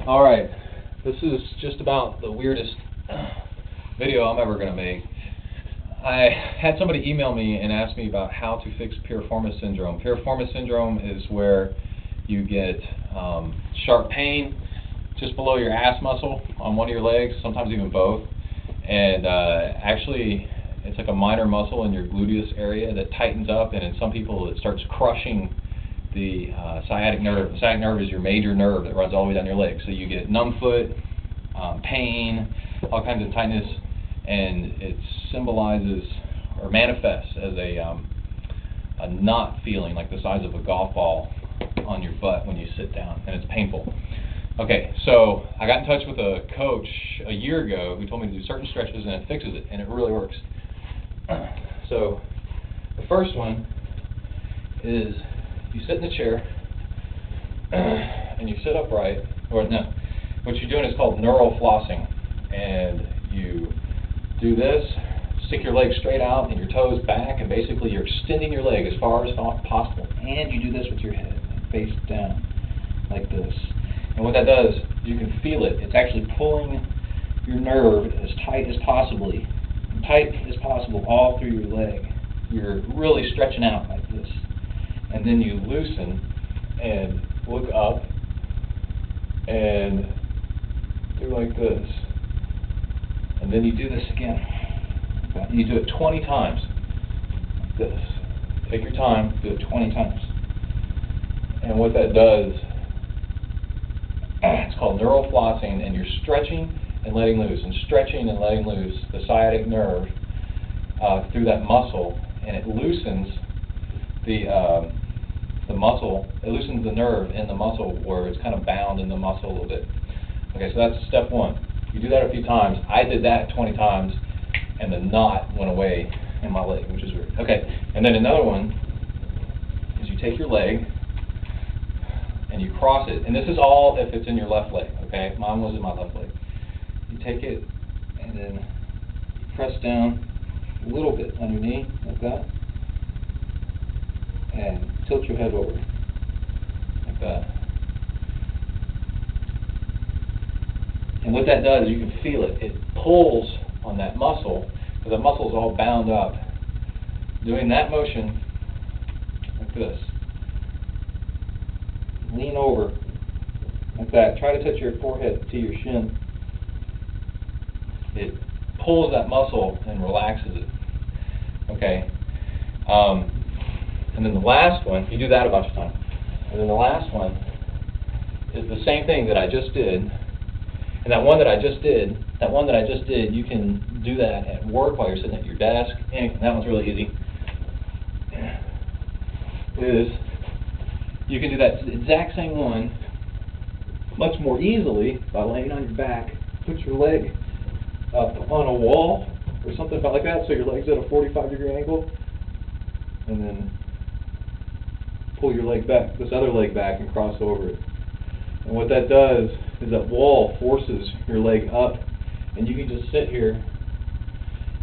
Alright, this is just about the weirdest video I'm ever going to make. I had somebody email me and ask me about how to fix Piriformis Syndrome. Piriformis Syndrome is where you get sharp pain just below your ass muscle on one of your legs, sometimes even both. And actually, it's like a minor muscle in your gluteus area that tightens up, and in some people it starts crushing the sciatic nerve. The sciatic nerve is your major nerve that runs all the way down your leg. So you get numb foot, pain, all kinds of tightness, and it symbolizes or manifests as a knot feeling like the size of a golf ball on your butt when you sit down, and it's painful. Okay, so I got in touch with a coach a year ago who told me to do certain stretches and it fixes it, and it really works. So the first one is you sit in the chair and you sit upright, or no, what you're doing is called neural flossing, and you do this, stick your legs straight out and your toes back, and basically you're extending your leg as far as possible, and you do this with your head, face down, like this. And what that does, you can feel it, it's actually pulling your nerve as tight as possible all through your leg. You're really stretching out like this. And then you loosen and look up and do like this. And then you do this again. And you do it 20 times. Like this. Take your time, do it 20 times. And what that does, it's called neural flossing, and you're stretching and letting loose, and stretching and letting loose the sciatic nerve through that muscle, and it loosens the muscle, it loosens the nerve in the muscle where it's kind of bound in the muscle a little bit. Okay, so that's step one. You do that a few times. I did that 20 times, and the knot went away in my leg, which is weird. Okay, and then another one is you take your leg and you cross it, and this is all if it's in your left leg, okay? Mine was in my left leg. You take it and then you press down a little bit on your knee, like that, and tilt your head over, like that. And what that does, you can feel it. It pulls on that muscle, because that muscle is all bound up. Doing that motion, like this. Lean over, like that. Try to touch your forehead to your shin. It pulls that muscle and relaxes it. Okay. And then the last one, you do that a bunch of times. And then the last one is the same thing that I just did. And that one that I just did, you can do that at work while you're sitting at your desk. And that one's really easy. You can do that exact same one much more easily by laying on your back. Put your leg up on a wall or something like that, so your leg's at a 45-degree angle, and then pull your leg back, this other leg back, and cross over it. And what that does is that wall forces your leg up, and you can just sit here.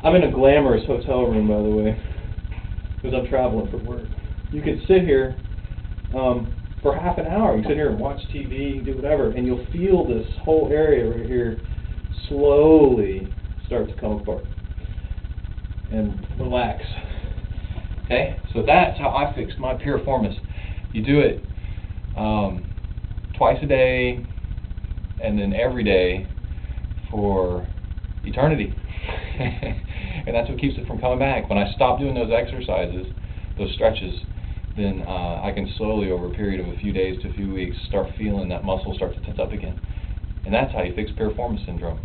I'm in a glamorous hotel room, by the way, because I'm traveling for work. You can sit here for half an hour. You can sit here and watch TV, do whatever, and you'll feel this whole area right here slowly start to come apart and relax. Okay, so that's how I fix my piriformis. You do it twice a day, and then every day for eternity. And that's what keeps it from coming back. When I stop doing those exercises, those stretches, then I can slowly, over a period of a few days to a few weeks, start feeling that muscle start to tense up again. And that's how you fix Piriformis Syndrome.